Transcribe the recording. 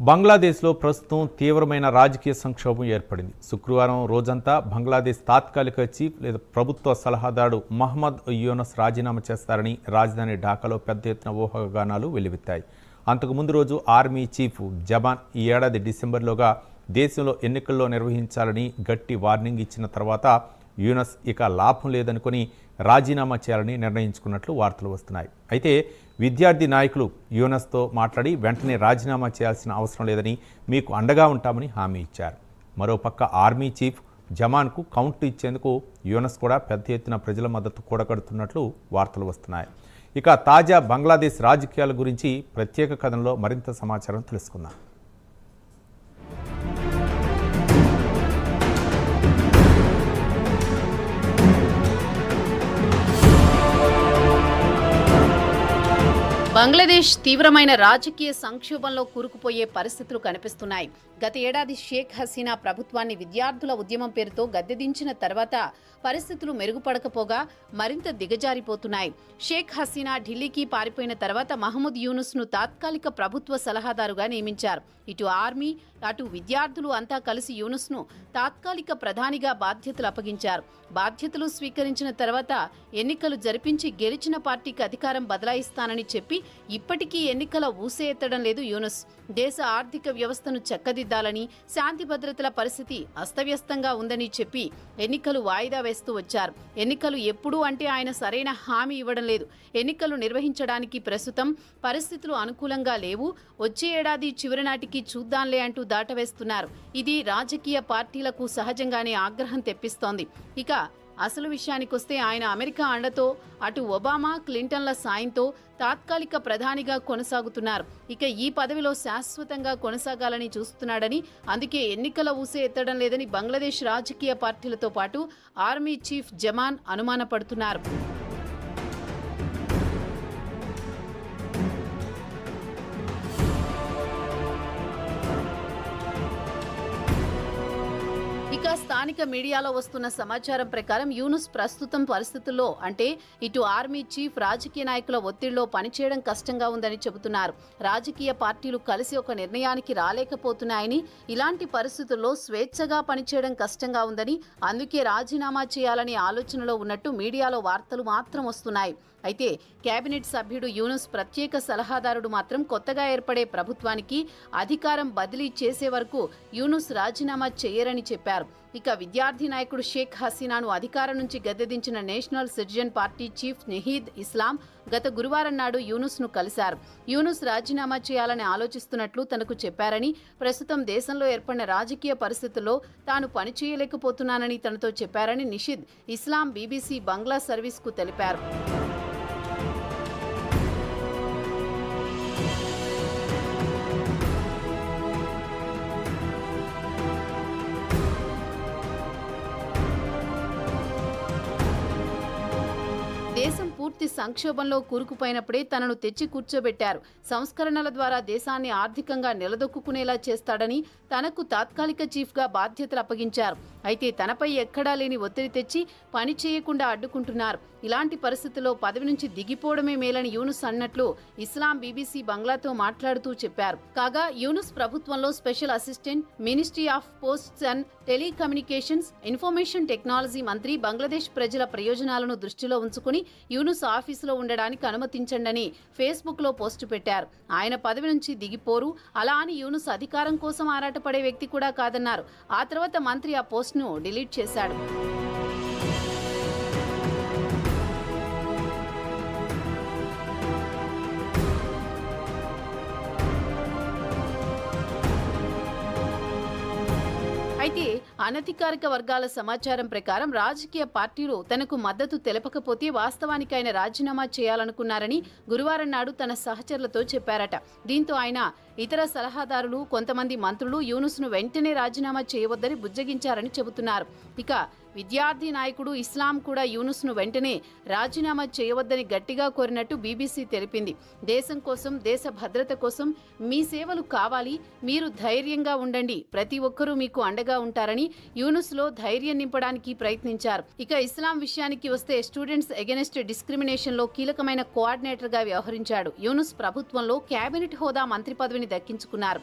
బంగ్లాదేశ్లో ప్రస్తుతం తీవ్రమైన రాజకీయ సంక్షోభం ఏర్పడింది. శుక్రవారం రోజంతా బంగ్లాదేశ్ తాత్కాలిక చీఫ్ లేదా ప్రభుత్వ సలహాదారు మహమ్మద్ యూనస్ రాజీనామా చేస్తారని రాజధాని ఢాకాలో పెద్ద ఎత్తున ఊహాగానాలు వెల్లువెత్తాయి. అంతకుముందు రోజు ఆర్మీ చీఫ్ జమాన్ ఈ ఏడాది డిసెంబర్లోగా దేశంలో ఎన్నికల్లో నిర్వహించాలని గట్టి వార్నింగ్ ఇచ్చిన తర్వాత యూనస్ ఇక లాభం లేదనుకుని రాజీనామా చేయాలని నిర్ణయించుకున్నట్లు వార్తలు వస్తున్నాయి. అయితే విద్యార్థి నాయకులు యూనస్తో మాట్లాడి వెంటనే రాజీనామా చేయాల్సిన అవసరం లేదని మీకు అండగా ఉంటామని హామీ ఇచ్చారు. మరోపక్క ఆర్మీ చీఫ్ జమాన్కు కౌంటర్ ఇచ్చేందుకు యూనస్ కూడా పెద్ద ఎత్తున ప్రజల మద్దతు కూడగడుతున్నట్లు వార్తలు వస్తున్నాయి. ఇక తాజా బంగ్లాదేశ్ రాజకీయాల గురించి ప్రత్యేక కథనంలో మరింత సమాచారం తెలుసుకుందాం. బంగ్లాదేశ్ తీవ్రమైన రాజకీయ సంక్షోభంలో కూరుకుపోయే పరిస్థితులు కనిపిస్తున్నాయి. గత ఏడాది షేక్ హసీనా ప్రభుత్వాన్ని విద్యార్థుల ఉద్యమం పేరుతో గద్దెదించిన తర్వాత పరిస్థితులు మెరుగుపడకపోగా మరింత దిగజారిపోతున్నాయి. షేక్ హసీనా ఢిల్లీకి పారిపోయిన తర్వాత మహమ్మద్ యూనుస్ను తాత్కాలిక ప్రభుత్వ సలహాదారుగా నియమించారు. ఇటు ఆర్మీ అటు విద్యార్థులు అంతా కలిసి యూనుస్ను తాత్కాలిక ప్రధానిగా బాధ్యతలు అప్పగించారు. బాధ్యతలు స్వీకరించిన తర్వాత ఎన్నికలు జరిపించి గెలిచిన పార్టీకి అధికారం బదలాయిస్తానని చెప్పి ఇప్పటికీ ఎన్నికల ఊసే ఎత్తడం లేదు యూనుస్. దేశ ఆర్థిక వ్యవస్థను చక్కదిద్దాలని, శాంతి భద్రతల పరిస్థితి అస్తవ్యస్తంగా ఉందని చెప్పి ఎన్నికలు వాయిదా వేస్తూ వచ్చారు. ఎన్నికలు ఎప్పుడు అంటే ఆయన సరైన హామీ ఇవ్వడం లేదు. ఎన్నికలు నిర్వహించడానికి ప్రస్తుతం పరిస్థితులు అనుకూలంగా లేవు, వచ్చే ఏడాది చివరి నాటికి చూద్దాంలే అంటూ దాటవేస్తున్నారు. ఇది రాజకీయ పార్టీలకు సహజంగానే ఆగ్రహం తెప్పిస్తోంది. ఇక అసలు విషయానికొస్తే ఆయన అమెరికా అండతో అటు ఒబామా క్లింటన్ల సాయంతో తాత్కాలిక ప్రధానిగా కొనసాగుతున్నారు. ఇక ఈ పదవిలో శాశ్వతంగా కొనసాగాలని చూస్తున్నాడని, అందుకే ఎన్నికల ఊసే ఎత్తడం లేదని బంగ్లాదేశ్ రాజకీయ పార్టీలతో పాటు ఆర్మీ చీఫ్ జమాన్ అనుమానపడుతున్నారు. ఇక స్థానిక మీడియాలో వస్తున్న సమాచారం ప్రకారం యూనుస్ ప్రస్తుతం పరిస్థితుల్లో అంటే ఇటు ఆర్మీ చీఫ్ రాజకీయ నాయకుల ఒత్తిడిలో పనిచేయడం కష్టంగా ఉందని చెబుతున్నారు. రాజకీయ పార్టీలు కలిసి ఒక నిర్ణయానికి రాలేకపోతున్నాయని, ఇలాంటి పరిస్థితుల్లో స్వేచ్ఛగా పనిచేయడం కష్టంగా ఉందని, అందుకే రాజీనామా చేయాలని ఆలోచనలో ఉన్నట్టు మీడియాలో వార్తలు మాత్రం వస్తున్నాయి. అయితే కేబినెట్ సభ్యుడు యూనుస్ ప్రత్యేక సలహాదారుడు మాత్రం కొత్తగా ఏర్పడే ప్రభుత్వానికి అధికారం బదిలీ చేసే వరకు యూనుస్ రాజీనామా చేయరని చెప్పారు. ఇక విద్యార్థి నాయకుడు షేక్ హసీనాను అధికారం నుంచి గద్దెదించిన national citizen party chief Nahid Islam గత గురువారం నాడు యూనుస్ను కలిశారు. యూనుస్ రాజీనామా చేయాలని ఆలోచిస్తున్నట్లు తనకు చెప్పారని, ప్రస్తుతం దేశంలో ఏర్పడిన రాజకీయ పరిస్థితుల్లో తాను పనిచేయలేకపోతున్నానని తనతో చెప్పారని నహీద్ ఇస్లాం బీబీసీ బంగ్లా సర్వీస్కు తెలిపారు. దేశం పూర్తి సంక్షోభంలో కూరుకుపోయినప్పుడే తనను తెచ్చి కూర్చోబెట్టారు. సంస్కరణల ద్వారా దేశాన్ని ఆర్థికంగా నిలదొక్కునేలా చేస్తాడని తనకు తాత్కాలిక చీఫ్గా బాధ్యతలు అప్పగించారు. అయితే తనపై ఎక్కడా లేని ఒత్తిడి తెచ్చి పని చేయకుండా అడ్డుకుంటున్నారు. ఇలాంటి పరిస్థితుల్లో పదవి నుంచి దిగిపోవడమే మేలని యూనుస్ అన్నట్లు ఇస్లాం బీబీసీ బంగ్లాతో మాట్లాడుతూ చెప్పారు. కాగా యూనుస్ ప్రభుత్వంలో special assistant, ministry of posts and telecommunications, information technology మంత్రి బంగ్లాదేశ్ ప్రజల ప్రయోజనాలను దృష్టిలో ఉంచుకుని యూనుస్ ఆఫీసులో ఉండడానికి అనుమతించండని ఫేస్బుక్లో పోస్టు పెట్టారు. ఆయన పదవి నుంచి దిగిపోరు, అలా అని యూనుస్ అధికారం కోసం ఆరాటపడే వ్యక్తి కూడా కాదన్నారు. ఆ తర్వాత మంత్రి ఆ పోస్ట్ను డిలీట్ చేశాడు. అయితే అనధికారిక వర్గాల సమాచారం ప్రకారం రాజకీయ పార్టీలు తనకు మద్దతు తెలపకపోతే వాస్తవానికి ఆయన రాజీనామా చేయాలనుకున్నారని గురువారం నాడు తన సహచరులతో చెప్పారట. దీంతో ఆయన ఇతర సలహాదారులు, కొంతమంది మంత్రులు యూనుస్ను వెంటనే రాజీనామా చేయవద్దని బుజ్జగించారని చెబుతున్నారు. ఇక విద్యార్థి నాయకుడు ఇస్లాం కూడా యూనుస్ను వెంటనే రాజీనామా చేయవద్దని గట్టిగా కోరినట్టు బీబీసీ తెలిపింది. దేశం కోసం, దేశ భద్రత కోసం మీ సేవలు కావాలి, మీరు ధైర్యంగా ఉండండి, ప్రతి ఒక్కరూ మీకు అండగా ఉంటారని యూనుస్లో ధైర్యం నింపడానికి ప్రయత్నించారు. ఇక ఇస్లాం విషయానికి వస్తే స్టూడెంట్స్ అగెనిస్ట్ డిస్క్రిమినేషన్లో కీలకమైన కోఆర్డినేటర్గా వ్యవహరించాడు. యూనుస్ ప్రభుత్వంలో కేబినెట్ హోదా మంత్రి పదవిని దక్కించుకున్నారు.